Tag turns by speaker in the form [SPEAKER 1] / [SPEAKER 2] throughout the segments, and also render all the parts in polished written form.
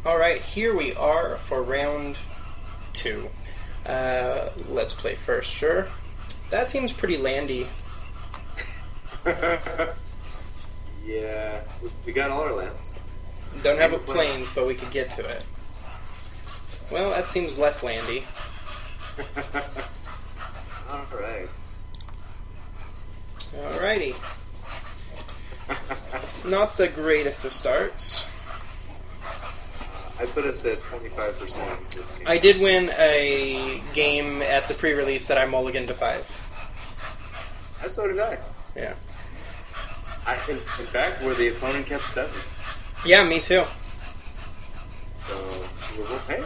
[SPEAKER 1] Alright, here we are for round 2. Let's play first, sure. That seems pretty landy.
[SPEAKER 2] Yeah, we got all our lands.
[SPEAKER 1] Don't have a plains, but we could get to it. Well, that seems less landy.
[SPEAKER 2] Alright.
[SPEAKER 1] Alrighty. Not the greatest of starts.
[SPEAKER 2] I put us at 25% this game.
[SPEAKER 1] I did win a game at the pre-release that I mulliganed to 5.
[SPEAKER 2] So did I.
[SPEAKER 1] Yeah.
[SPEAKER 2] In fact, where the opponent kept 7.
[SPEAKER 1] Yeah, me too.
[SPEAKER 2] So, well, hey.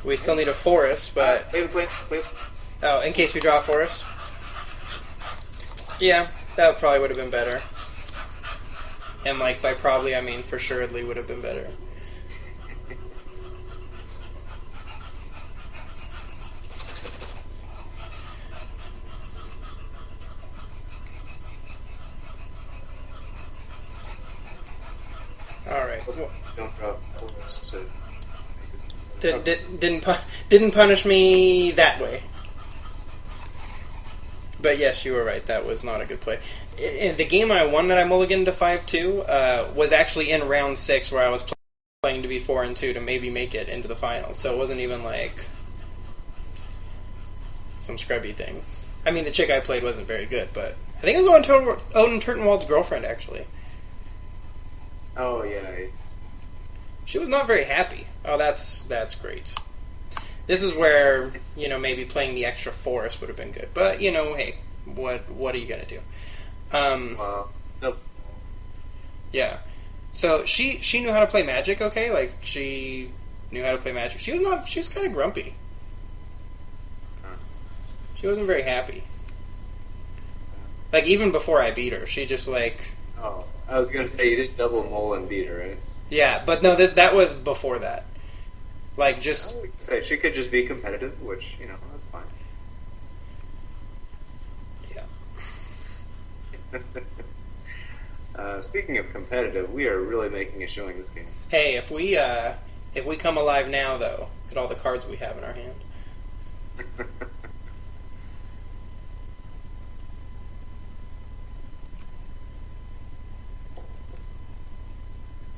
[SPEAKER 1] We still need a forest, but...
[SPEAKER 2] Wait.
[SPEAKER 1] Oh, in case we draw a forest? Yeah, that probably would have been better. And, like, by probably, I mean for surely would have been better. Alright.
[SPEAKER 2] Don't draw forests to
[SPEAKER 1] Didn't punish me that way. But yes, you were right. That was not a good play. The game I won that I mulliganed to 5-2 was actually in round 6 where I was playing to be 4-2 to maybe make it into the finals. So it wasn't even like some scrubby thing. I mean, the chick I played wasn't very good, but I think it was Odin Turtenwald's girlfriend, actually.
[SPEAKER 2] Oh, yeah.
[SPEAKER 1] She was not very happy. Oh, that's great. This is where, maybe playing the extra forest would have been good. But, hey, what are you going to do?
[SPEAKER 2] Nope.
[SPEAKER 1] Yeah. So she knew how to play Magic, okay? Like, she knew how to play Magic. She was kind of grumpy. She wasn't very happy. Like, even before I beat her, she just, like...
[SPEAKER 2] Oh, I was going to say, you did double mole and beat her, right?
[SPEAKER 1] Yeah, but no, that was before that. Like, just...
[SPEAKER 2] I would say she could just be competitive, which, that's fine.
[SPEAKER 1] Yeah.
[SPEAKER 2] Speaking of competitive, we are really making a showing this game.
[SPEAKER 1] Hey, if we come alive now, though, look at all the cards we have in our hand.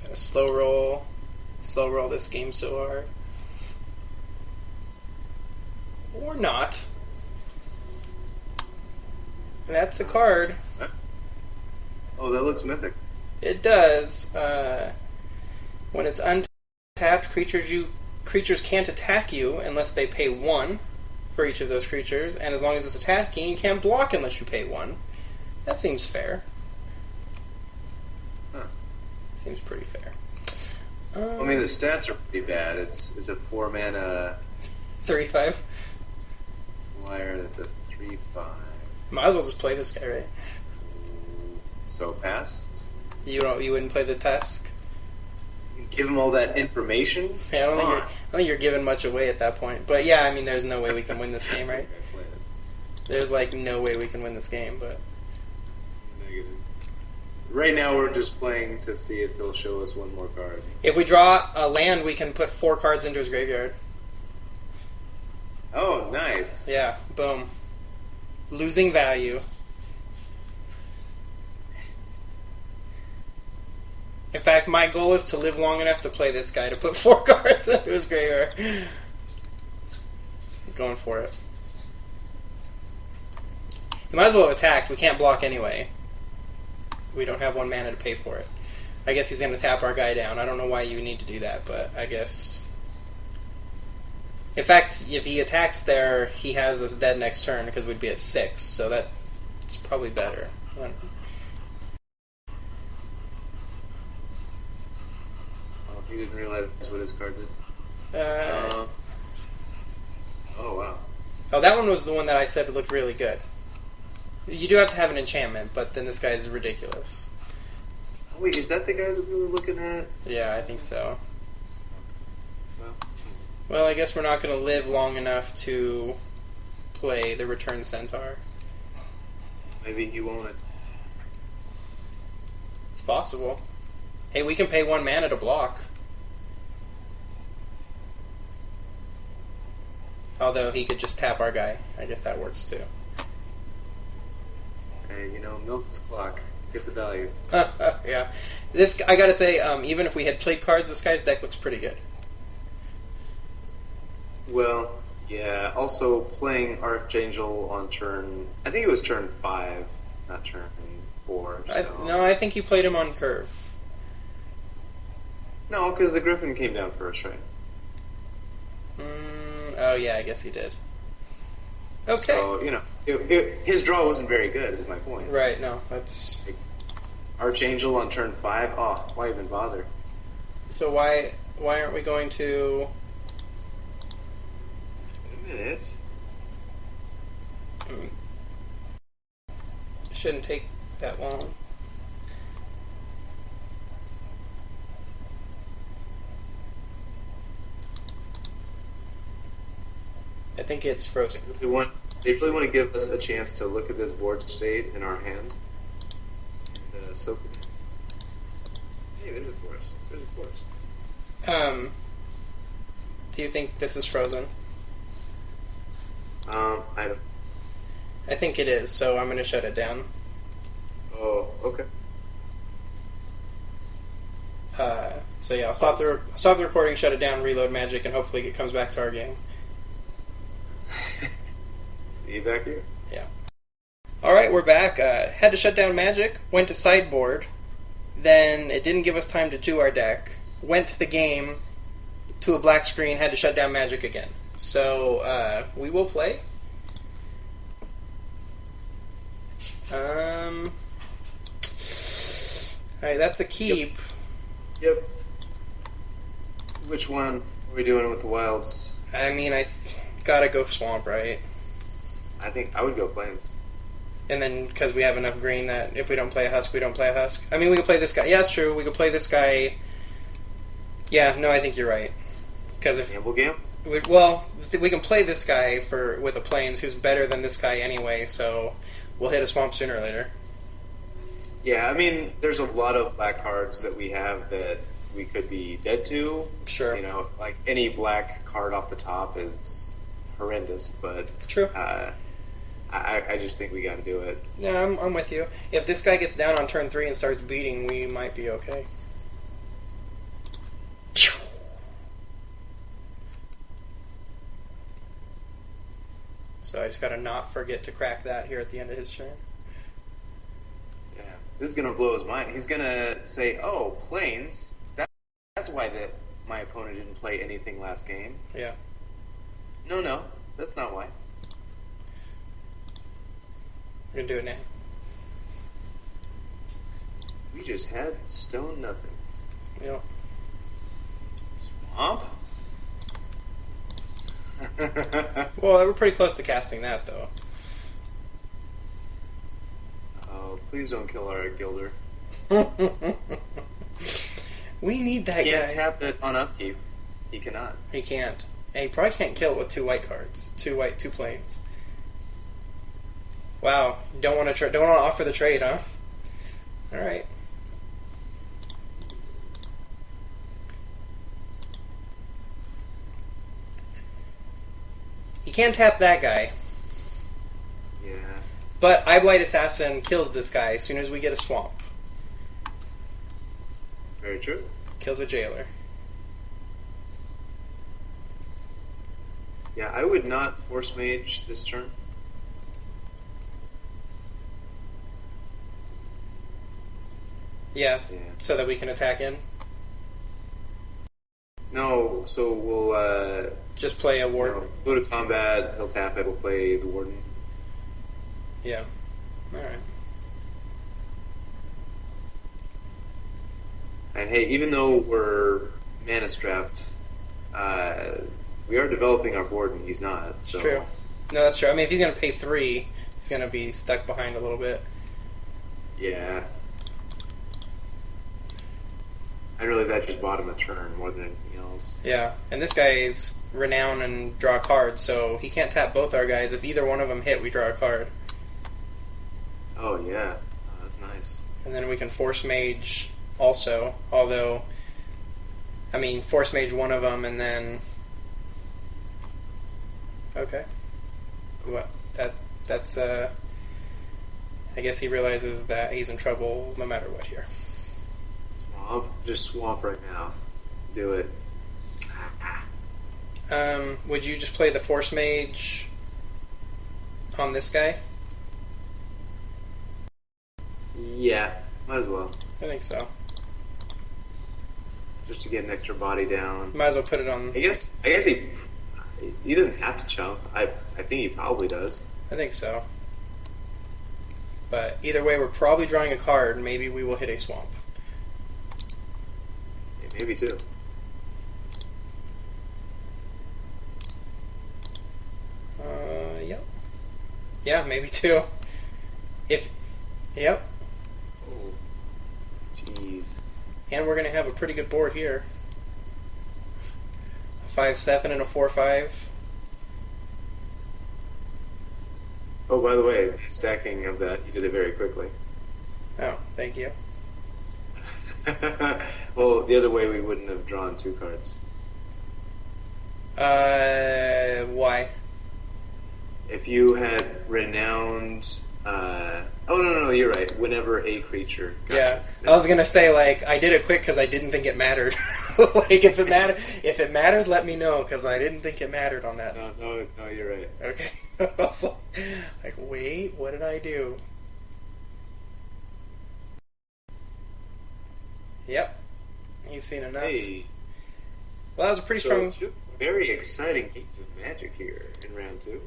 [SPEAKER 1] Gotta slow roll this game so hard. Or not. That's a card.
[SPEAKER 2] Oh, that looks mythic.
[SPEAKER 1] It does. When it's untapped, creatures can't attack you unless they pay 1 for each of those creatures, and as long as it's attacking, you can't block unless you pay 1. That seems fair.
[SPEAKER 2] Huh.
[SPEAKER 1] Seems pretty fair.
[SPEAKER 2] I mean, the stats are pretty bad. It's a 4-mana
[SPEAKER 1] 3/5.
[SPEAKER 2] flyer that's a 3/5.
[SPEAKER 1] Might as well just play this guy, right?
[SPEAKER 2] So pass.
[SPEAKER 1] You wouldn't play the Tusk?
[SPEAKER 2] Give him all that information.
[SPEAKER 1] Yeah, I don't think you're giving much away at that point. But yeah, I mean, there's no way we can win this game, right? There's like no way we can win this game, but
[SPEAKER 2] Negative. Right now, we're just playing to see if they'll show us one more card.
[SPEAKER 1] if we draw a land, we can put 4 cards into his graveyard.
[SPEAKER 2] Oh, nice.
[SPEAKER 1] Yeah, boom. Losing value. In fact, my goal is to live long enough to play this guy to put 4 cards into his graveyard. Going for it. He might as well have attacked. We can't block anyway. We don't have 1 mana to pay for it. I guess he's going to tap our guy down. I don't know why you need to do that, but I guess... In fact, if he attacks there, he has us dead next turn because we'd be at 6, so that's probably better. I don't know.
[SPEAKER 2] Oh, he didn't realize what his card did. Oh, wow.
[SPEAKER 1] Oh, that one was the one that I said looked really good. You do have to have an enchantment, but then this guy is ridiculous.
[SPEAKER 2] Wait, is that the guy that we were looking at?
[SPEAKER 1] Yeah, I think so.
[SPEAKER 2] Well,
[SPEAKER 1] Well, I guess we're not going to live long enough to play the Return Centaur.
[SPEAKER 2] maybe he won't.
[SPEAKER 1] It's possible. Hey, we can pay 1 mana to block. Although he could just tap our guy. I guess that works too.
[SPEAKER 2] Hey, milk this clock. Get the value.
[SPEAKER 1] Yeah. This, I gotta say, even if we had played cards, this guy's deck looks pretty good.
[SPEAKER 2] Well, yeah. Also, playing Archangel on turn... I think it was turn 5, not turn 4. So.
[SPEAKER 1] No, I think you played him on curve.
[SPEAKER 2] No, because the Griffin came down first, right?
[SPEAKER 1] Oh, yeah, I guess he did. Okay.
[SPEAKER 2] So, his draw wasn't very good, is my point.
[SPEAKER 1] Right, no, that's...
[SPEAKER 2] Like, Archangel on turn 5? Oh, why even bother?
[SPEAKER 1] So why aren't we going to...
[SPEAKER 2] Wait a minute.
[SPEAKER 1] It shouldn't take that long. I think it's frozen.
[SPEAKER 2] They really want to give us a chance to look at this board state in our hand and soak it in. Hey, there's a forest. There's a forest.
[SPEAKER 1] Do you think this is frozen?
[SPEAKER 2] I don't.
[SPEAKER 1] I think it is, so I'm going to shut it down.
[SPEAKER 2] Oh, okay.
[SPEAKER 1] So yeah, I'll stop the recording, shut it down, reload Magic, and hopefully it comes back to our game.
[SPEAKER 2] See you back here?
[SPEAKER 1] Yeah. Alright, we're back. Had to shut down Magic, went to sideboard, then it didn't give us time to do our deck, went to the game, to a black screen, had to shut down Magic again. So, we will play. Alright, that's a keep.
[SPEAKER 2] Yep. Which one are we doing with the wilds?
[SPEAKER 1] I mean, gotta go swamp, right?
[SPEAKER 2] I think I would go plains.
[SPEAKER 1] And then, because we have enough green that if we don't play a husk, we don't play a husk. I mean, we could play this guy. Yeah, that's true. We could play this guy. Yeah, no, I think you're right. Because if
[SPEAKER 2] Gamble game?
[SPEAKER 1] we can play this guy with a plains who's better than this guy anyway. So we'll hit a swamp sooner or later.
[SPEAKER 2] Yeah, I mean, there's a lot of black cards that we have that we could be dead to.
[SPEAKER 1] Sure.
[SPEAKER 2] Like any black card off the top is horrendous, but
[SPEAKER 1] true.
[SPEAKER 2] I just think we got to do it.
[SPEAKER 1] Yeah, I'm with you. If this guy gets down on turn 3 and starts beating, we might be okay. So I just gotta not forget to crack that here at the end of his turn.
[SPEAKER 2] Yeah, this is gonna blow his mind. He's gonna say, "Oh, plains. That's why my opponent didn't play anything last game."
[SPEAKER 1] Yeah.
[SPEAKER 2] No, that's not why.
[SPEAKER 1] We're gonna do it now.
[SPEAKER 2] We just had stone nothing.
[SPEAKER 1] Yep.
[SPEAKER 2] Swamp?
[SPEAKER 1] Well, we're pretty close to casting that, though.
[SPEAKER 2] Oh, please don't kill our Gilder.
[SPEAKER 1] We need that
[SPEAKER 2] He
[SPEAKER 1] guy.
[SPEAKER 2] can't tap it on upkeep. He cannot.
[SPEAKER 1] He can't. And he probably can't kill it with 2 white cards. 2 white, 2 plains. Wow. Don't want to offer the trade, huh? Alright. He can't tap that guy.
[SPEAKER 2] Yeah.
[SPEAKER 1] But Eyeblight Assassin kills this guy as soon as we get a swamp.
[SPEAKER 2] Very true.
[SPEAKER 1] Kills a jailer.
[SPEAKER 2] Yeah, I would not force mage this turn.
[SPEAKER 1] Yes,
[SPEAKER 2] Yeah.
[SPEAKER 1] so that we can attack in.
[SPEAKER 2] No, so we'll
[SPEAKER 1] Just play a ward.
[SPEAKER 2] go to combat, he'll tap it, we'll play the warden.
[SPEAKER 1] Yeah. Alright.
[SPEAKER 2] And hey, even though we're mana strapped, we are developing our board and he's not. So.
[SPEAKER 1] It's true. No, that's true. I mean, if he's going to pay 3, he's going to be stuck behind a little bit.
[SPEAKER 2] Yeah. I really that just bought him a turn more than anything else.
[SPEAKER 1] Yeah, and this guy is renown and draw cards, so he can't tap both our guys. If either one of them hit, we draw a card.
[SPEAKER 2] Oh, yeah. Oh, that's nice.
[SPEAKER 1] And then we can force mage also, although, I mean, force mage one of them, and then Okay. What? That's I guess he realizes that he's in trouble no matter what here.
[SPEAKER 2] Swamp. Just swamp right now. Do it.
[SPEAKER 1] Would you just play the Force Mage on this guy?
[SPEAKER 2] Yeah, might as well.
[SPEAKER 1] I think so.
[SPEAKER 2] Just to get an extra body down.
[SPEAKER 1] Might as well put it on.
[SPEAKER 2] I guess he doesn't have to chump. I think he probably does.
[SPEAKER 1] I think so. But either way, we're probably drawing a card. Maybe we will hit a swamp.
[SPEAKER 2] Yeah, maybe too.
[SPEAKER 1] Yep. Yeah, maybe too. Yep.
[SPEAKER 2] Oh, jeez.
[SPEAKER 1] And we're going to have a pretty good board here. A 5-7 and a 4-5.
[SPEAKER 2] Oh, by the way, stacking of that, you did it very quickly.
[SPEAKER 1] Oh, thank you.
[SPEAKER 2] Well, the other way we wouldn't have drawn 2 cards.
[SPEAKER 1] Why?
[SPEAKER 2] If you had renowned... oh, no, you're right. Whenever a creature...
[SPEAKER 1] Yeah. I was going to say, like, I did it quick because I didn't think it mattered. Like, if it mattered, let me know, because I didn't think it mattered on that.
[SPEAKER 2] No, you're right.
[SPEAKER 1] Okay. I was like, wait, what did I do? Yep. He's seen enough.
[SPEAKER 2] Hey.
[SPEAKER 1] Well, that was a pretty strong...
[SPEAKER 2] 2 very exciting games of Magic here in round 2.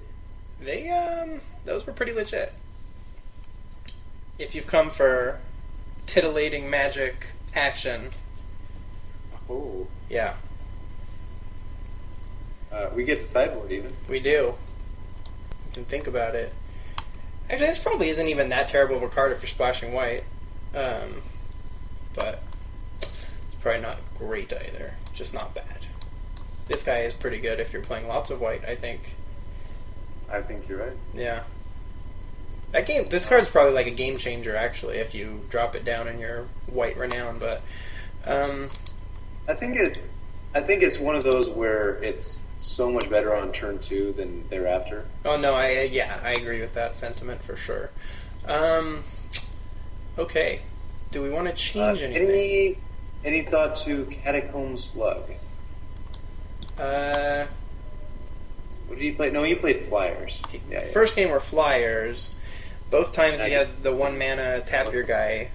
[SPEAKER 1] Those were pretty legit. If you've come for titillating Magic action...
[SPEAKER 2] Oh.
[SPEAKER 1] Yeah.
[SPEAKER 2] We get to sideboard even.
[SPEAKER 1] We do. You can think about it. Actually, this probably isn't even that terrible of a card if you're splashing white. But it's probably not great either. Just not bad. This guy is pretty good if you're playing lots of white, I think.
[SPEAKER 2] I think you're right.
[SPEAKER 1] Yeah. This card's probably like a game changer, actually, if you drop it down in your white renown, but...
[SPEAKER 2] I think it's one of those where it's so much better on turn 2 than thereafter.
[SPEAKER 1] Oh, no, I agree with that sentiment for sure. Okay. Do we want to change anything?
[SPEAKER 2] Any thought to Catacomb Slug? What did he play? No, he played Flyers. Yeah.
[SPEAKER 1] First game were Flyers. Both times he had the 1 mana tap your guy.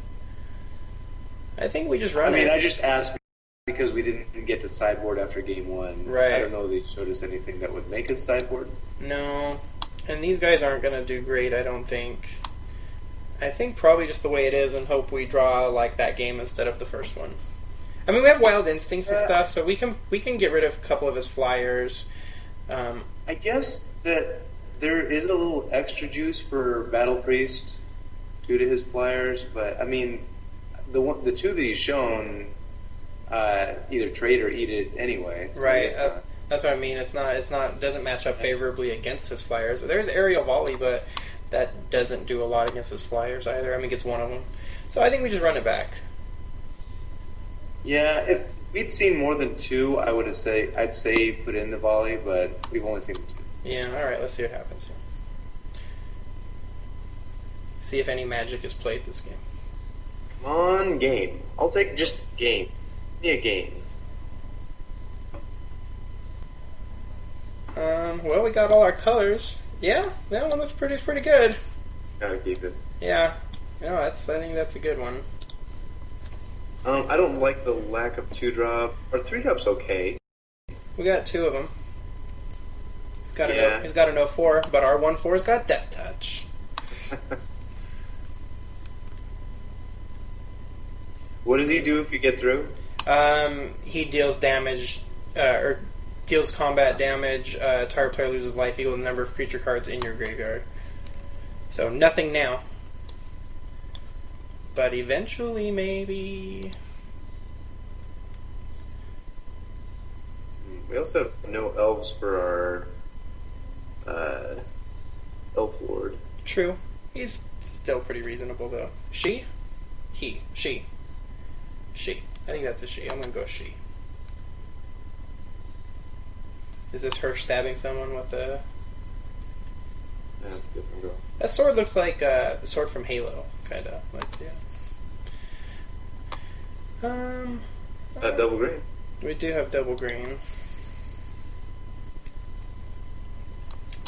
[SPEAKER 1] I think we just run it.
[SPEAKER 2] I just asked because we didn't get to sideboard after game 1.
[SPEAKER 1] Right.
[SPEAKER 2] I don't know that he showed us anything that would make us sideboard.
[SPEAKER 1] No. And these guys aren't going to do great, I don't think. I think probably just the way it is and hope we draw like that game instead of the first one. I mean, we have Wild Instincts and stuff, so we can get rid of a couple of his Flyers.
[SPEAKER 2] I guess that there is a little extra juice for Battle Priest due to his Flyers, but I mean, the 2 that he's shown either trade or eat it anyway. So
[SPEAKER 1] right. That's what I mean. It doesn't match up favorably against his Flyers. There's Aerial Volley, but that doesn't do a lot against his Flyers either. I mean, it's one of them. So I think we just run it back.
[SPEAKER 2] Yeah, if we'd seen more than 2, I'd say put in the volley, but we've only seen the 2.
[SPEAKER 1] Yeah, alright, let's see what happens here. See if any Magic is played this game.
[SPEAKER 2] Come on, game. I'll take just game. Give me a game.
[SPEAKER 1] Well, we got all our colors. Yeah, that one looks pretty good.
[SPEAKER 2] Gotta keep it.
[SPEAKER 1] Yeah. No, I think that's a good one.
[SPEAKER 2] I don't like the lack of 2-drop. Our 3-drop's okay.
[SPEAKER 1] We got 2 of them. He's got an 0-4, but our 1-4's got Death Touch.
[SPEAKER 2] What does he do if you get through?
[SPEAKER 1] He deals damage, or deals combat damage. Target player loses life equal to the number of creature cards in your graveyard. So nothing now. But eventually, maybe...
[SPEAKER 2] We also have no elves for our Elf Lord.
[SPEAKER 1] True. He's still pretty reasonable, though. She? He. She. She. I think that's a she. I'm going to go she. Is this her stabbing someone with the
[SPEAKER 2] that's a different girl.
[SPEAKER 1] That sword looks like the sword from Halo, kind of. Like, yeah.
[SPEAKER 2] Double green.
[SPEAKER 1] We do have double green.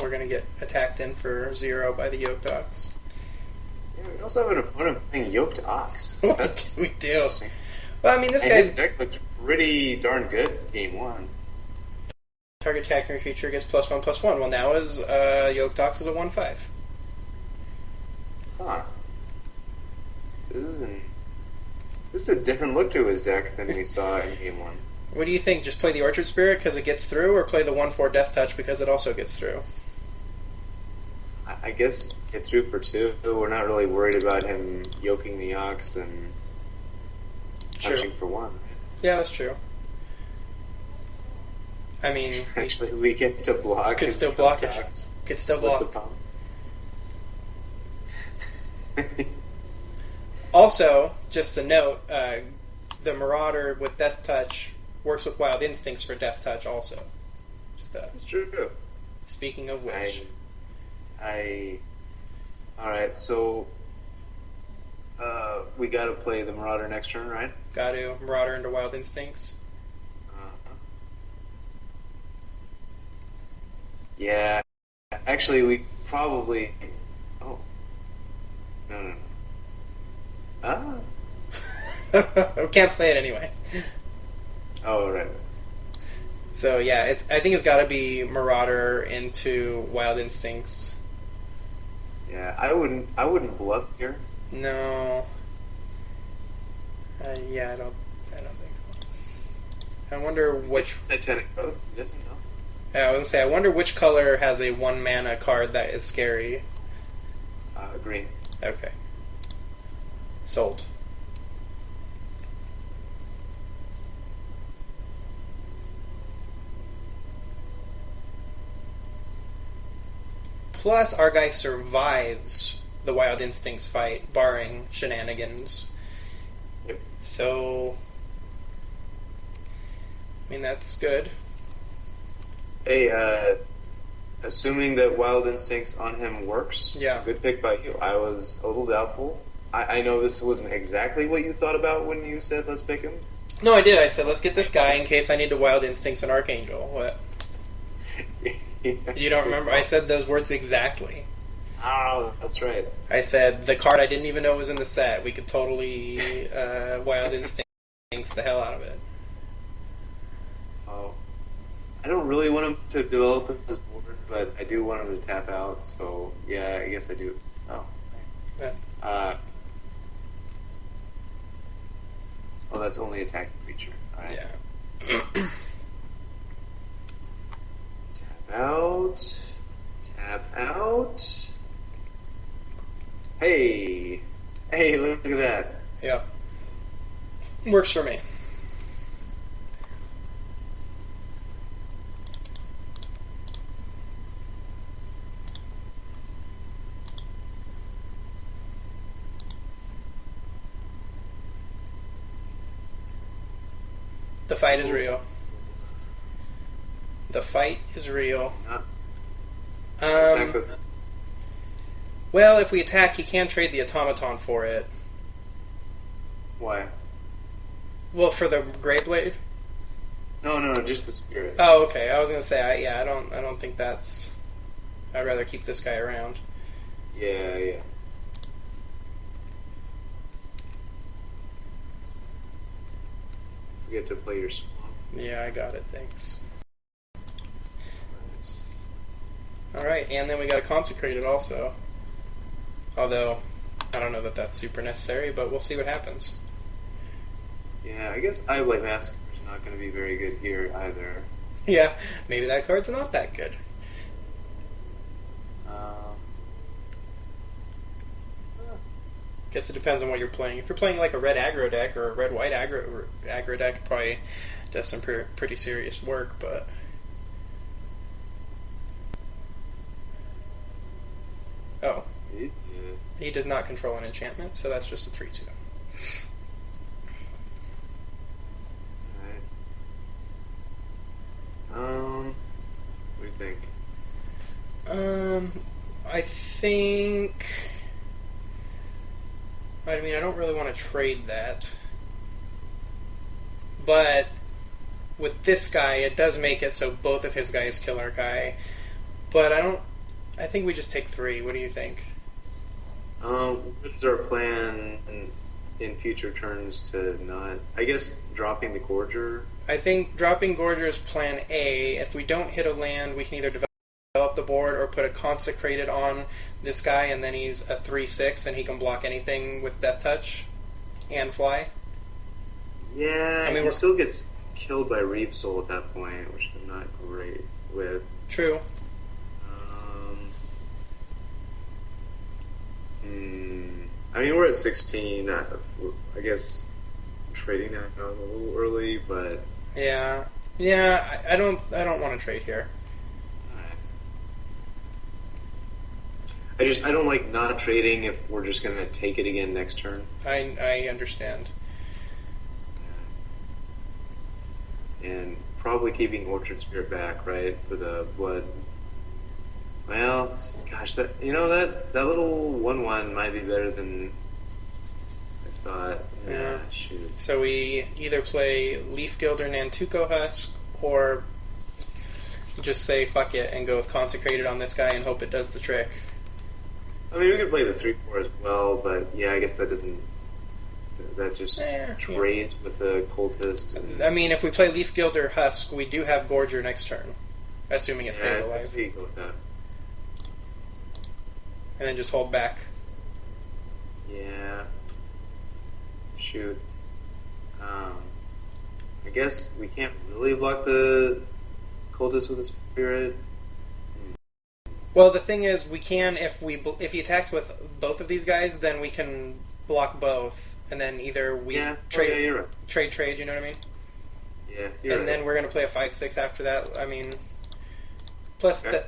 [SPEAKER 1] We're going to get attacked in for 0 by the Yoked Ox.
[SPEAKER 2] Yeah, we also have an opponent playing Yoked Ox. That's
[SPEAKER 1] we do. Well, I mean, this guy's...
[SPEAKER 2] his deck looked pretty darn good game 1.
[SPEAKER 1] Target attacking creature gets +1/+1. Well, now is Yoked Ox is a 1/5.
[SPEAKER 2] Huh. This is a different look to his deck than we saw in game 1.
[SPEAKER 1] What do you think? Just play the Orchard Spirit because it gets through, or play the 1/4 Death Touch because it also gets through?
[SPEAKER 2] I guess get through for 2. We're not really worried about him yoking the Ox and touching for 1. Right?
[SPEAKER 1] Yeah, that's true. I mean...
[SPEAKER 2] Actually, we get to block.
[SPEAKER 1] Could still block it. Could still block. Also, just a note, the Marauder with Death Touch works with Wild Instincts for Death Touch also.
[SPEAKER 2] That's true.
[SPEAKER 1] Speaking of which...
[SPEAKER 2] Alright, so... we gotta play the Marauder next turn, right?
[SPEAKER 1] Gotta Marauder into Wild Instincts.
[SPEAKER 2] Yeah. Actually, we probably... Oh. No.
[SPEAKER 1] We can't play it anyway.
[SPEAKER 2] Oh, right.
[SPEAKER 1] So yeah, I think it's got to be Marauder into Wild Instincts.
[SPEAKER 2] Yeah, I wouldn't bluff here.
[SPEAKER 1] No. Yeah, I don't think so. I wonder which
[SPEAKER 2] Titanic Growth. He doesn't know.
[SPEAKER 1] I was gonna say, I wonder which color has a 1 mana card that is scary.
[SPEAKER 2] Green.
[SPEAKER 1] Okay. Sold. Plus, our guy survives the Wild Instincts fight, barring shenanigans.
[SPEAKER 2] Yep.
[SPEAKER 1] So, I mean, that's good.
[SPEAKER 2] Hey, assuming that Wild Instincts on him works,
[SPEAKER 1] yeah.
[SPEAKER 2] Good pick by you. I was a little doubtful. I know this wasn't exactly what you thought about when you said let's pick him.
[SPEAKER 1] No, I did. I said let's get this guy in case I need to Wild Instincts and Archangel. What? You don't remember? I said those words exactly.
[SPEAKER 2] Oh, that's right.
[SPEAKER 1] I said the card I didn't even know was in the set. We could totally Wild Instincts the hell out of it.
[SPEAKER 2] Oh. I don't really want him to develop his board, but I do want him to tap out, so yeah, I guess I do. Oh.
[SPEAKER 1] Yeah.
[SPEAKER 2] Oh, that's only attacking creature. Alright.
[SPEAKER 1] Yeah.
[SPEAKER 2] Tap out. Hey, look at that.
[SPEAKER 1] Yeah. Works for me. The fight is real. The fight is real. Well, if we attack, he can trade the automaton for it.
[SPEAKER 2] Why?
[SPEAKER 1] Well, for the Greyblade?
[SPEAKER 2] No, just the spirit.
[SPEAKER 1] Oh, okay. I was gonna say, I don't think that's. I'd rather keep this guy around.
[SPEAKER 2] Yeah. You get to play your swamp.
[SPEAKER 1] Yeah, I got it. Thanks. Alright, and then we got to consecrate it also. Although, I don't know that that's super necessary, but we'll see what happens.
[SPEAKER 2] Yeah, I guess I Blade Massacre is not going to be very good here either.
[SPEAKER 1] Yeah, maybe that card's not that good. Guess it depends on what you're playing. If you're playing like a red aggro deck or a red-white aggro deck, it probably does some pretty serious work, but... Oh.
[SPEAKER 2] Yeah.
[SPEAKER 1] He does not control an enchantment, so that's just a 3/2.
[SPEAKER 2] Alright. What do you think?
[SPEAKER 1] I think... I mean, I don't really want to trade that. But with this guy, it does make it so both of his guys kill our guy. But I don't... I think we just take 3. What do you think?
[SPEAKER 2] What is our plan in future turns to not... I guess dropping the Gorger?
[SPEAKER 1] I think dropping Gorger is plan A. If we don't hit a land, we can either develop the board or put a Consecrated on this guy, and then he's a 3/6, and he can block anything with Death Touch and fly.
[SPEAKER 2] Yeah,
[SPEAKER 1] I mean,
[SPEAKER 2] he still gets killed by Reap Soul at that point, which I'm not great with.
[SPEAKER 1] True.
[SPEAKER 2] I mean, we're at 16. I guess trading that a little early, but
[SPEAKER 1] Yeah. I don't want to trade here.
[SPEAKER 2] I don't like not trading if we're just gonna take it again next turn.
[SPEAKER 1] I understand.
[SPEAKER 2] And probably keeping Orchard Spirit back, right, for the blood. Well, gosh, that little 1/1 might be better than I thought. Yeah, shoot.
[SPEAKER 1] So we either play Leaf Guild or Nantuko Husk, or just say fuck it and go with Consecrated on this guy and hope it does the trick.
[SPEAKER 2] I mean, we could play the 3/4 as well, but yeah, I guess that doesn't. That just trades with the Cultist.
[SPEAKER 1] I mean, if we play Leaf Guild or Husk, we do have Gorger next turn, assuming it stays alive.
[SPEAKER 2] Let's see, go with that.
[SPEAKER 1] And then just hold back.
[SPEAKER 2] Yeah. Shoot. I guess we can't really block the Cultist with a Spirit.
[SPEAKER 1] Well, the thing is, we can if he attacks with both of these guys, then we can block both, and then either we trade.
[SPEAKER 2] You're right.
[SPEAKER 1] Trade. You know what I mean?
[SPEAKER 2] Yeah.
[SPEAKER 1] And then we're gonna play a 5/6 after that. I mean, plus the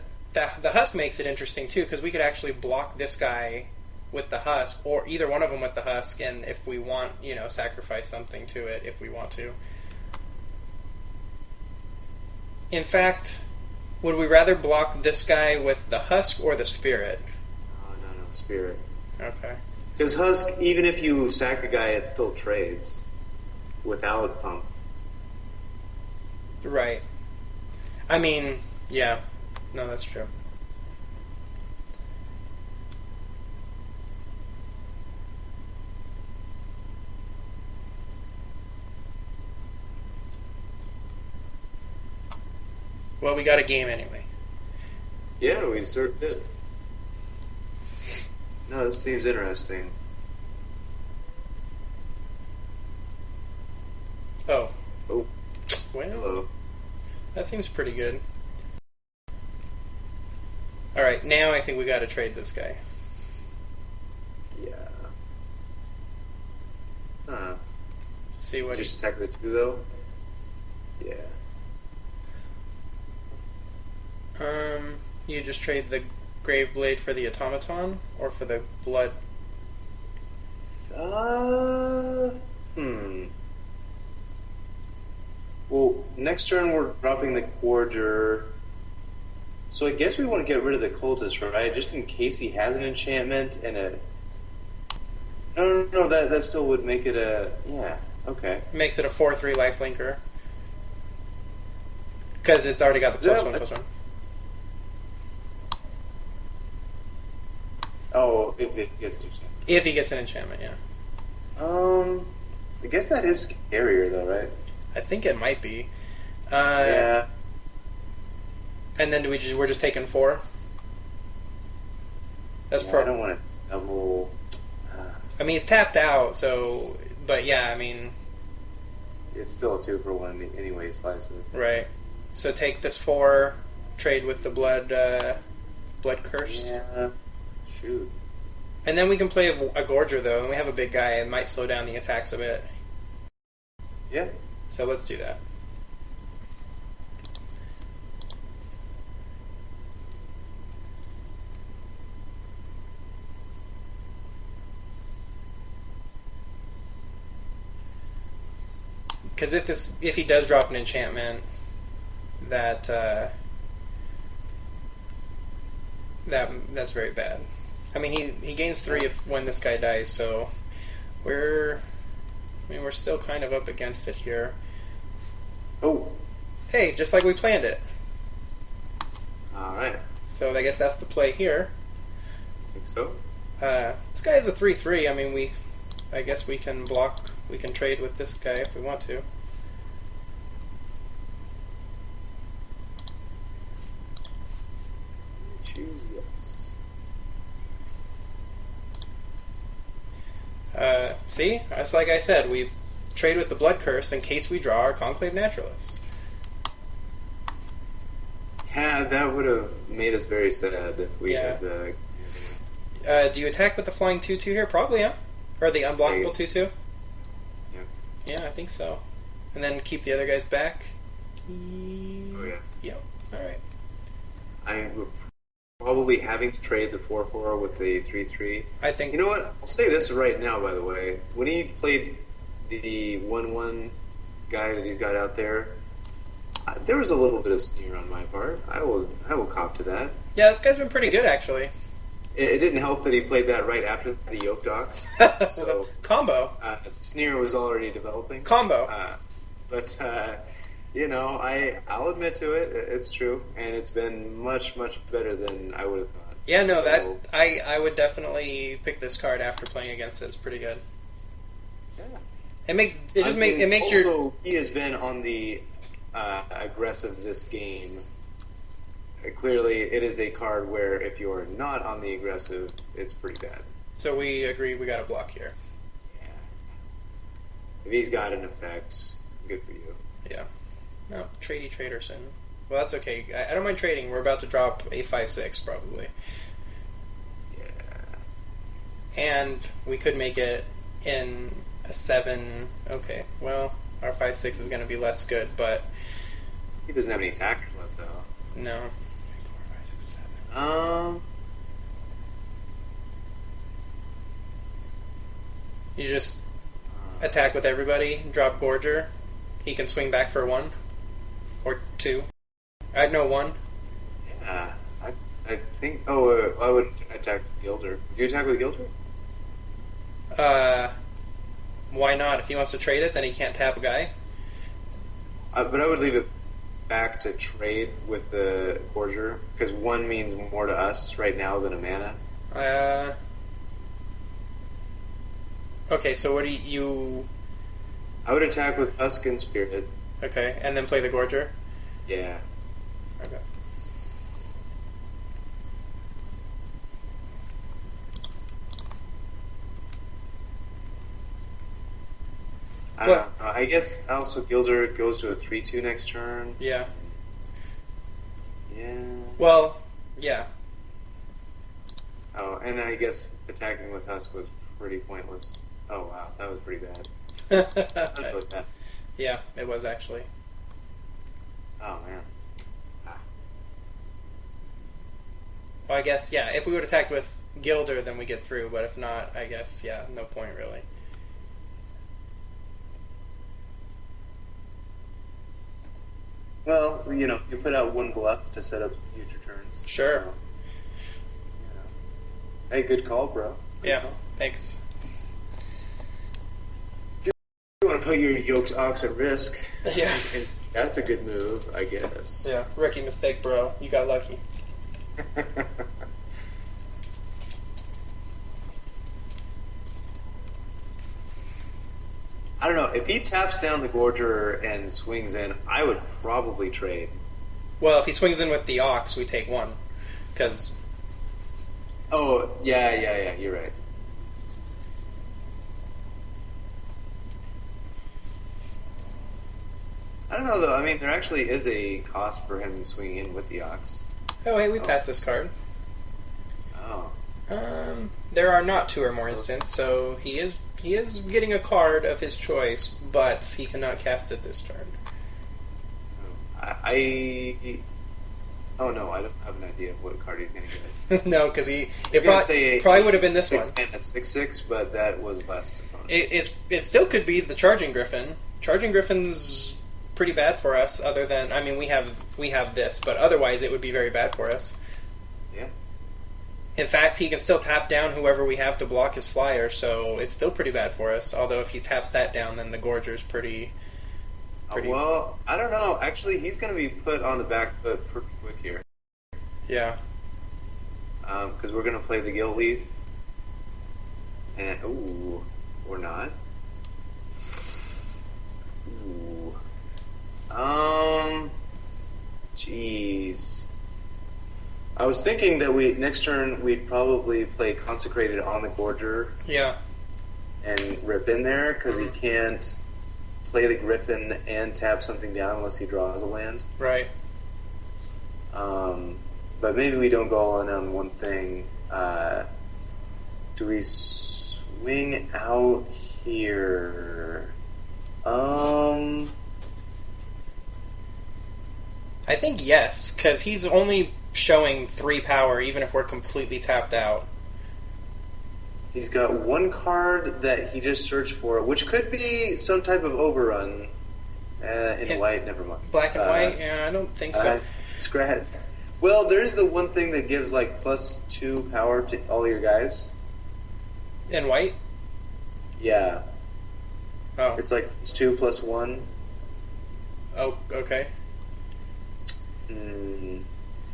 [SPEAKER 1] Husk makes it interesting too, because we could actually block this guy with the Husk, or either one of them with the Husk, and if we want, sacrifice something to it if we want to. In fact, would we rather block this guy with the Husk or the Spirit?
[SPEAKER 2] Oh, no, Spirit.
[SPEAKER 1] Okay.
[SPEAKER 2] Because Husk, even if you sack a guy, it still trades without Pump.
[SPEAKER 1] Right. I mean, yeah. No, that's true. Well, we got a game anyway.
[SPEAKER 2] Yeah, we sort of did. No, this seems interesting.
[SPEAKER 1] Oh.
[SPEAKER 2] Oh.
[SPEAKER 1] Well,
[SPEAKER 2] Hello.
[SPEAKER 1] That seems pretty good. Alright, now I think we gotta trade this guy.
[SPEAKER 2] Yeah. Huh.
[SPEAKER 1] See what
[SPEAKER 2] Just attack the 2, though? Yeah.
[SPEAKER 1] You just trade the Grave Blade for the Automaton, or for the Blood?
[SPEAKER 2] Well, next turn we're dropping the Gorger. So I guess we want to get rid of the Cultist, right? Just in case he has an enchantment and a... No, that still would make it a... Yeah, okay.
[SPEAKER 1] Makes it a 4/3 lifelinker. Because it's already got the +1/+1.
[SPEAKER 2] Oh, if it gets an enchantment.
[SPEAKER 1] If he gets an enchantment, yeah.
[SPEAKER 2] I guess that is scarier, though, right?
[SPEAKER 1] I think it might be.
[SPEAKER 2] Yeah.
[SPEAKER 1] And then we're just taking 4? That's
[SPEAKER 2] I don't want to double...
[SPEAKER 1] I mean, he's tapped out, so... But yeah, I mean...
[SPEAKER 2] It's still a 2-for-1 anyway, slice it.
[SPEAKER 1] Right. So take this 4, trade with the Blood Cursed.
[SPEAKER 2] Yeah. Shoot.
[SPEAKER 1] And then we can play a Gorger, though, and we have a big guy, and might slow down the attacks a bit.
[SPEAKER 2] Yeah.
[SPEAKER 1] So let's do that. Because if he does drop an enchantment, that's very bad. I mean, he gains 3 if when this guy dies, so we're still kind of up against it here.
[SPEAKER 2] Oh.
[SPEAKER 1] Hey, just like we planned it.
[SPEAKER 2] All right.
[SPEAKER 1] So I guess that's the play here.
[SPEAKER 2] I think so.
[SPEAKER 1] This guy is a 3/3. I mean, I guess we can block. We can trade with this guy if we want to.
[SPEAKER 2] Choose
[SPEAKER 1] yes. See, that's like I said. We trade with the Blood Curse in case we draw our Conclave Naturalist.
[SPEAKER 2] Yeah, that would have made us very sad if we had.
[SPEAKER 1] Do you attack with the flying 2/2 here? Probably, huh? Or the unblockable 2/2?
[SPEAKER 2] Yeah.
[SPEAKER 1] Yeah, I think so. And then keep the other guys back.
[SPEAKER 2] Oh yeah.
[SPEAKER 1] Yep. All right.
[SPEAKER 2] I'm probably having to trade the 4/4 with the 3/3.
[SPEAKER 1] I think.
[SPEAKER 2] You know what? I'll say this right now. By the way, when he played the 1/1 guy that he's got out there, there was a little bit of sneer on my part. I will cop to that.
[SPEAKER 1] Yeah, this guy's been pretty good actually.
[SPEAKER 2] It didn't help that he played that right after the Yoke Docs. So
[SPEAKER 1] combo.
[SPEAKER 2] Sneer was already developing.
[SPEAKER 1] Combo.
[SPEAKER 2] But I'll admit to it. It's true, and it's been much better than I would have thought.
[SPEAKER 1] Yeah, no, that I would definitely pick this card after playing against it. It's pretty good.
[SPEAKER 2] Yeah.
[SPEAKER 1] It makes
[SPEAKER 2] also, he has been on the aggressive this game. Clearly, it is a card where if you're not on the aggressive, it's pretty bad.
[SPEAKER 1] So we agree we got a block here.
[SPEAKER 2] Yeah. If he's got an effect, good for you.
[SPEAKER 1] Yeah. No, tradey Traderson. Well, that's okay. I don't mind trading. We're about to drop a 5/6 probably.
[SPEAKER 2] Yeah.
[SPEAKER 1] And we could make it in a 7. Okay, well, our 5/6 is going to be less good, but
[SPEAKER 2] he doesn't have any attackers left, though.
[SPEAKER 1] No. 3, 4, 5, 6, 7. You just attack with everybody, drop Gorger. He can swing back for 1 or 2. I'd know 1.
[SPEAKER 2] Yeah, I think. Oh, I would attack Gilder. Do you attack with Gilder?
[SPEAKER 1] Why not? If he wants to trade it, then he can't tap a guy.
[SPEAKER 2] But I would leave it back to trade with the Gorger, because 1 means more to us right now than a mana.
[SPEAKER 1] Okay, so what do you...
[SPEAKER 2] I would attack with Husk and Spirit.
[SPEAKER 1] Okay, and then play the Gorger?
[SPEAKER 2] Yeah.
[SPEAKER 1] Okay.
[SPEAKER 2] I guess also Gilder goes to a 3/2 next turn.
[SPEAKER 1] Yeah.
[SPEAKER 2] Yeah.
[SPEAKER 1] Well, yeah.
[SPEAKER 2] Oh, and I guess attacking with Husk was pretty pointless. Oh wow, that was pretty bad. That.
[SPEAKER 1] Yeah, it was actually.
[SPEAKER 2] Oh man.
[SPEAKER 1] Well, I guess, yeah, if we would attack with Gilder, then we get through, but if not, I guess, yeah, no point really.
[SPEAKER 2] Well, you put out 1 bluff to set up future turns.
[SPEAKER 1] Sure.
[SPEAKER 2] So, Hey, good call, bro.
[SPEAKER 1] Good call. Thanks.
[SPEAKER 2] You want to put your yoked ox at risk.
[SPEAKER 1] Yeah.
[SPEAKER 2] And that's a good move, I guess.
[SPEAKER 1] Yeah, rookie mistake, bro. You got lucky.
[SPEAKER 2] I don't know. If he taps down the Gorger and swings in, I would probably trade.
[SPEAKER 1] Well, if he swings in with the Ox, we take 1. Because...
[SPEAKER 2] Oh, yeah, you're right. I don't know, though. I mean, there actually is a cost for him swinging in with the Ox.
[SPEAKER 1] Oh, hey, we passed this card.
[SPEAKER 2] Oh.
[SPEAKER 1] There are not 2 or more instants, so he is getting a card of his choice, but he cannot cast it this turn.
[SPEAKER 2] Oh no, I don't have an idea of what card he's going to get.
[SPEAKER 1] No, because it
[SPEAKER 2] probably
[SPEAKER 1] would have been this one.
[SPEAKER 2] At 6/6, but that was last opponent.
[SPEAKER 1] It still could be the Charging Griffin. Charging Griffin's pretty bad for us. Other than, I mean, we have this, but otherwise it would be very bad for us.
[SPEAKER 2] Yeah.
[SPEAKER 1] In fact, he can still tap down whoever we have to block his flyer, so it's still pretty bad for us. Although if he taps that down, then the Gorger's pretty...
[SPEAKER 2] Well, I don't know. Actually, he's going to be put on the back foot pretty quick here.
[SPEAKER 1] Yeah.
[SPEAKER 2] Because we're going to play the Gill Leaf. And, ooh, or not. Ooh. Jeez. I was thinking that next turn we'd probably play Consecrated on the Gorger.
[SPEAKER 1] Yeah.
[SPEAKER 2] And rip in there, because he can't play the Griffin and tap something down unless he draws a land.
[SPEAKER 1] Right.
[SPEAKER 2] But maybe we don't go all in on one thing. Do we swing out here?
[SPEAKER 1] I think yes, because he's only showing 3 power even if we're completely tapped out.
[SPEAKER 2] He's got one card that he just searched for, which could be some type of overrun. In white, never mind.
[SPEAKER 1] Black and white? Yeah, I don't think so.
[SPEAKER 2] Scratch. Well, there's the one thing that gives like +2 power to all your guys.
[SPEAKER 1] In white?
[SPEAKER 2] Yeah.
[SPEAKER 1] Oh.
[SPEAKER 2] It's like +2/+1.
[SPEAKER 1] Oh, okay.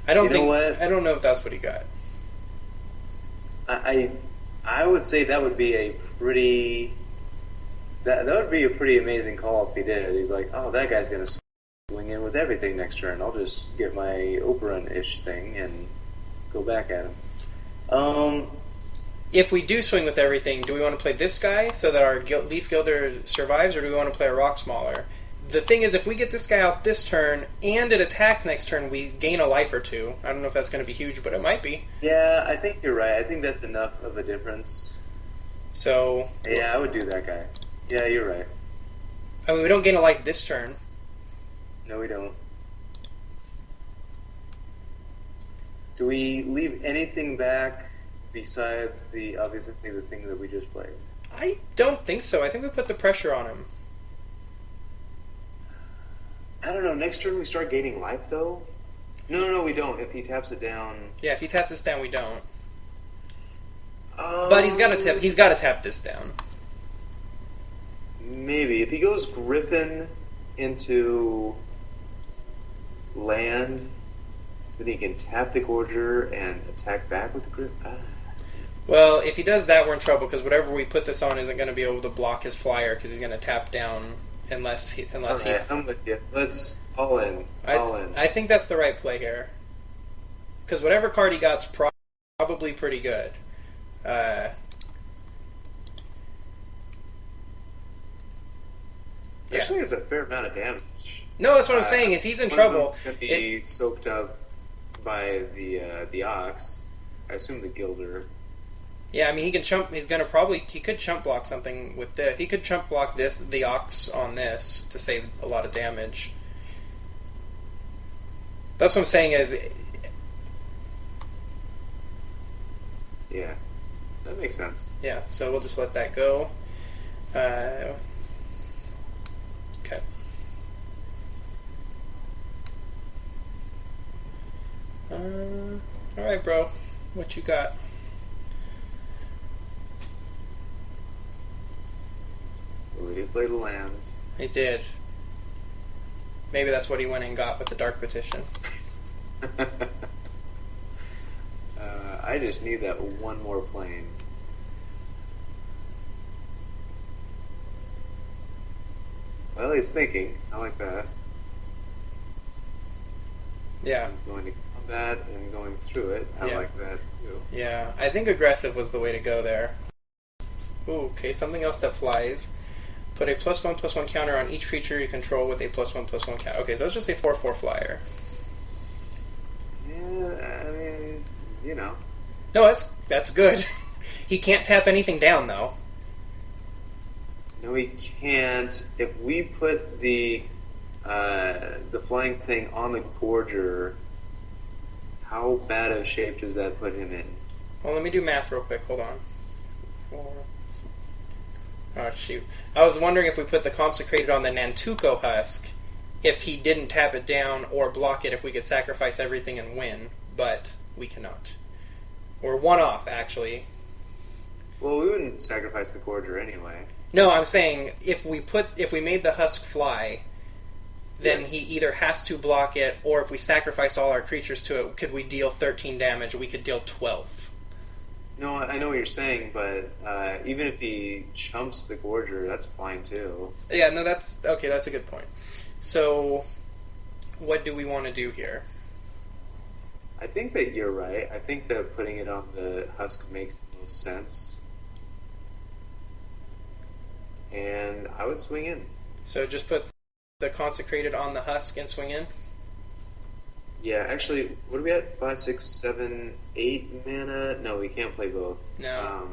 [SPEAKER 2] I don't
[SPEAKER 1] know if that's what he got.
[SPEAKER 2] I would say that would be a pretty... That would be a pretty amazing call if he did. He's like, oh, that guy's going to swing in with everything next turn. I'll just get my Oberon-ish thing and go back at him.
[SPEAKER 1] If we do swing with everything, do we want to play this guy so that our Leaf Gilder survives, or do we want to play a Rock Smaller? The thing is, if we get this guy out this turn, and it attacks next turn, we gain a life or 2. I don't know if that's going to be huge, but it might be.
[SPEAKER 2] Yeah, I think you're right. I think that's enough of a difference.
[SPEAKER 1] So...
[SPEAKER 2] Yeah, I would do that guy. Yeah, you're right.
[SPEAKER 1] I mean, we don't gain a life this turn.
[SPEAKER 2] No, we don't. Do we leave anything back besides obviously the thing that we just played?
[SPEAKER 1] I don't think so. I think we put the pressure on him.
[SPEAKER 2] I don't know. Next turn we start gaining life, though? No, we don't. If he taps it down...
[SPEAKER 1] Yeah, if he taps this down, we don't. But he's got to tap this down.
[SPEAKER 2] Maybe. If he goes Griffin into land, then he can tap the Gorger and attack back with the Griffin.
[SPEAKER 1] Well, if he does that, we're in trouble, because whatever we put this on isn't going to be able to block his flyer, because he's going to tap down unless he...
[SPEAKER 2] I'm with you. Let's all in.
[SPEAKER 1] I think that's the right play here. Because whatever card he got's probably pretty good.
[SPEAKER 2] Actually, it's a fair amount of damage.
[SPEAKER 1] No, that's what I'm saying. Is he's in trouble.
[SPEAKER 2] It's going to be soaked up by the Ox. I assume the Gilder.
[SPEAKER 1] Yeah, I mean, he can chump. He could chump block something with this. He could chump block the Ox on this to save a lot of damage. That's what I'm saying is...
[SPEAKER 2] Yeah, that makes sense.
[SPEAKER 1] Yeah, so we'll just let that go. Okay. Alright, bro. What you got?
[SPEAKER 2] We did play the lands.
[SPEAKER 1] He did. Maybe that's what he went and got with the Dark Petition.
[SPEAKER 2] I just need that one more plane. Well, he's thinking. I like that.
[SPEAKER 1] Yeah.
[SPEAKER 2] He's going to combat and going through it. I like that, too.
[SPEAKER 1] Yeah, I think aggressive was the way to go there. Ooh, okay, something else that flies. Put a +1/+1 counter on each creature you control with a +1/+1 counter. Okay, so it's just a 4/4 flyer.
[SPEAKER 2] Yeah, I mean, you know.
[SPEAKER 1] No, that's good. He can't tap anything down, though.
[SPEAKER 2] No, he can't. If we put the flying thing on the Gorger, how bad of shape does that put him in?
[SPEAKER 1] Well, let me do math real quick. Hold on. 4. Oh, shoot. I was wondering if we put the Consecrated on the Nantuko Husk, if he didn't tap it down or block it, if we could sacrifice everything and win, but we cannot. Or one off, actually.
[SPEAKER 2] Well, we wouldn't sacrifice the Gorger anyway.
[SPEAKER 1] No, I'm saying if we made the Husk fly, then
[SPEAKER 2] Yes.
[SPEAKER 1] he either has to block it, or if we sacrificed all our creatures to it, could we deal 13 damage? We could deal 12.
[SPEAKER 2] No, I know what you're saying, but even if he chumps the Gorger, that's fine too.
[SPEAKER 1] Yeah, no, that's okay. That's a good point. So, what do we want to do here?
[SPEAKER 2] I think that you're right. I think that putting it on the Husk makes the most sense. And I would swing in.
[SPEAKER 1] So just put the Consecrated on the Husk and swing in?
[SPEAKER 2] Yeah, actually, what are we at? 5, 6, 7, 8 mana? No, we can't play both.
[SPEAKER 1] No.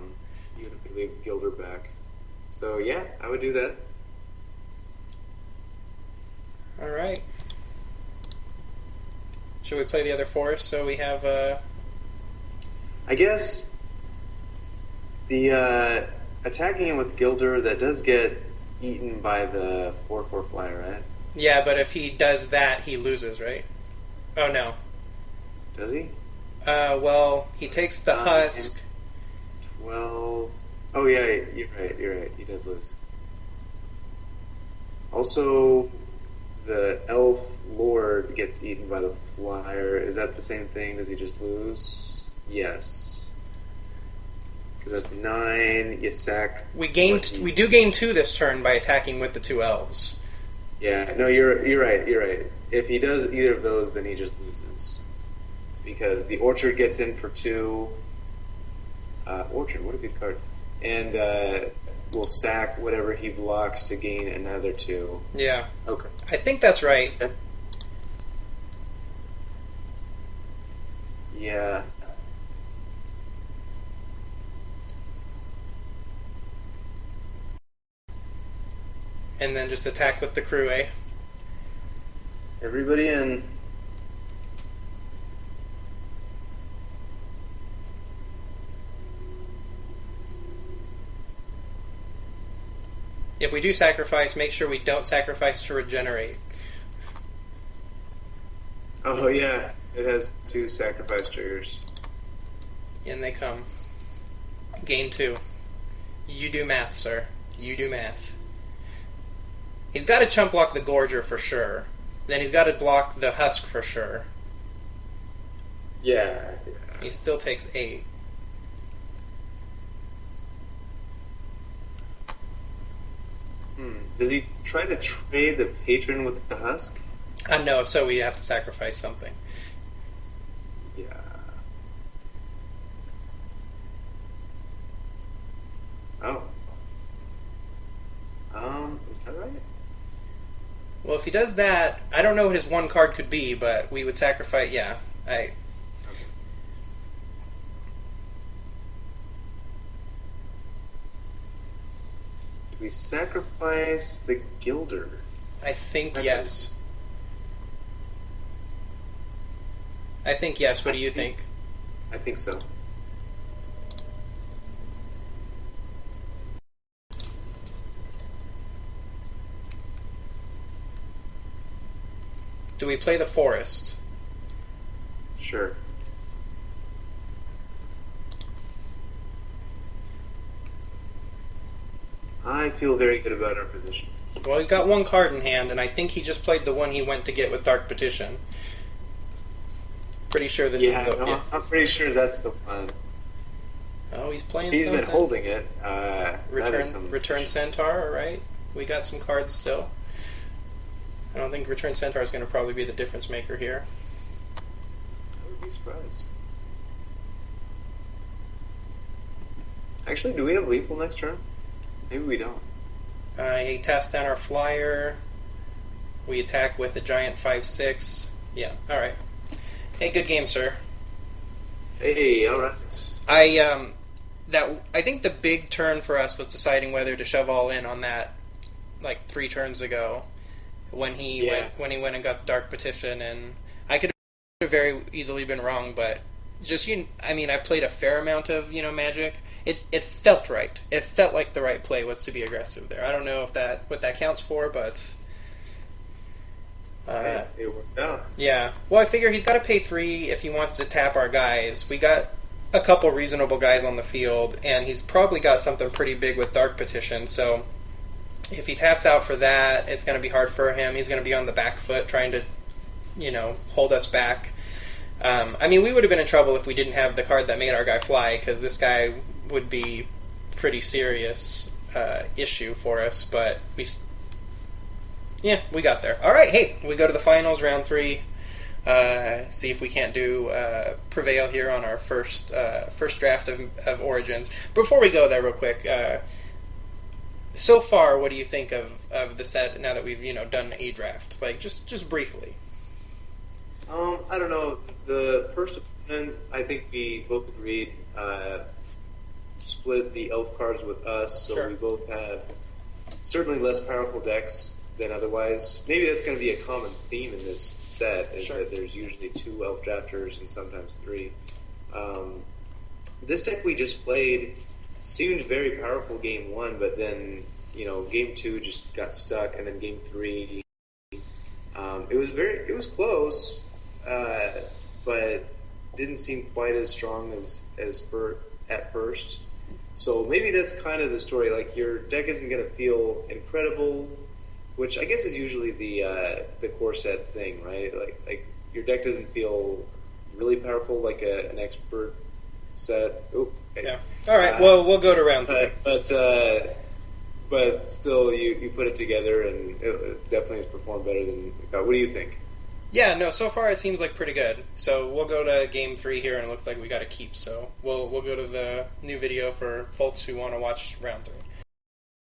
[SPEAKER 2] You would leave Gilder back. So yeah, I would do that.
[SPEAKER 1] Alright. Should we play the other forest so we have...
[SPEAKER 2] I guess the attacking him with Gilder, that does get eaten by the 4/4 flyer, right?
[SPEAKER 1] Yeah, but if he does that, he loses, right? Oh, no.
[SPEAKER 2] Does he?
[SPEAKER 1] Well, he takes the Husk.
[SPEAKER 2] 12. Oh yeah, you're right. He does lose. Also, the Elf Lord gets eaten by the flyer. Is that the same thing? Does he just lose? Yes. Because that's 9. You sack.
[SPEAKER 1] We do gain 2 this turn by attacking with the 2 elves.
[SPEAKER 2] Yeah. No, you're right. If he does either of those, then he just loses. Because the Orchard gets in for 2. Orchard, what a good card. And will sack whatever he blocks to gain another 2.
[SPEAKER 1] Yeah.
[SPEAKER 2] Okay.
[SPEAKER 1] I think that's right.
[SPEAKER 2] Okay. Yeah.
[SPEAKER 1] And then just attack with the crew, eh?
[SPEAKER 2] Everybody in.
[SPEAKER 1] If we do sacrifice, make sure we don't sacrifice to regenerate.
[SPEAKER 2] Oh yeah, it has 2 sacrifice triggers.
[SPEAKER 1] In they come. Gain 2. You do math, sir. You do math. He's got to chump block the Gorger for sure. Then he's got to block the Husk for sure.
[SPEAKER 2] Yeah.
[SPEAKER 1] He still takes 8.
[SPEAKER 2] Does he try to trade the Patron with the Husk?
[SPEAKER 1] No, so we have to sacrifice something.
[SPEAKER 2] Yeah. Oh. Is that right?
[SPEAKER 1] Well, if he does that, I don't know what his one card could be, but we would sacrifice. Yeah,
[SPEAKER 2] Okay. Do we sacrifice the Gilder?
[SPEAKER 1] I think yes. I think yes. What do you think?
[SPEAKER 2] I think so.
[SPEAKER 1] Do we play the forest?
[SPEAKER 2] Sure. I feel very good about our position.
[SPEAKER 1] Well, he's got one card in hand, and I think he just played the one he went to get with Dark Petition. Pretty sure this is the...
[SPEAKER 2] No,
[SPEAKER 1] yeah.
[SPEAKER 2] I'm pretty sure that's the one.
[SPEAKER 1] Oh, he's playing
[SPEAKER 2] He's
[SPEAKER 1] something.
[SPEAKER 2] been holding it.
[SPEAKER 1] Return Centaur, right? We got some cards still. I don't think Return Centaur is going to probably be the difference maker here.
[SPEAKER 2] I would be surprised. Actually, do we have lethal next turn? Maybe we don't.
[SPEAKER 1] He taps down our flyer. We attack with a giant 5/6. Yeah, alright. Hey, good game, sir.
[SPEAKER 2] Hey, alright.
[SPEAKER 1] I think the big turn for us was deciding whether to shove all in on that, like 3 turns ago, when he went and got the Dark Petition, and I could have very easily been wrong, but just I played a fair amount of Magic. It felt right. It felt like the right play was to be aggressive there. I don't know if what that counts for, but
[SPEAKER 2] it worked out.
[SPEAKER 1] Yeah. Well, I figure he's got to pay 3 if he wants to tap our guys. We got a couple reasonable guys on the field, and he's probably got something pretty big with Dark Petition. So if he taps out for that, it's going to be hard for him. He's going to be on the back foot trying to, hold us back. I mean, we would have been in trouble if we didn't have the card that made our guy fly, because this guy would be pretty serious issue for us. But we got there. All right, hey, we go to the finals, round 3. See if we can't do prevail here on our first draft of Origins. Before we go there, real quick, so far, what do you think of the set now that we've done a draft? Like just briefly.
[SPEAKER 2] I don't know. The first opponent, I think we both agreed, split the elf cards with us, so
[SPEAKER 1] Sure.
[SPEAKER 2] we both have certainly less powerful decks than otherwise. Maybe that's going to be a common theme in this set, is
[SPEAKER 1] Sure.
[SPEAKER 2] that there's usually 2 elf drafters and sometimes 3. This deck we just played seemed very powerful game 1, but then, game 2 just got stuck, and then game 3, it was close, but didn't seem quite as strong as at first. So maybe that's kind of the story. Like, your deck isn't going to feel incredible, which I guess is usually the core set thing, right? Like your deck doesn't feel really powerful like an expert set. Ooh, okay.
[SPEAKER 1] Yeah. All right. Well, we'll go to round 3.
[SPEAKER 2] But still, you put it together, and it definitely has performed better than we thought. What do you think?
[SPEAKER 1] Yeah, no, so far it seems like pretty good. So we'll go to game 3 here, and it looks like we got to keep. So we'll go to the new video for folks who want to watch round 3.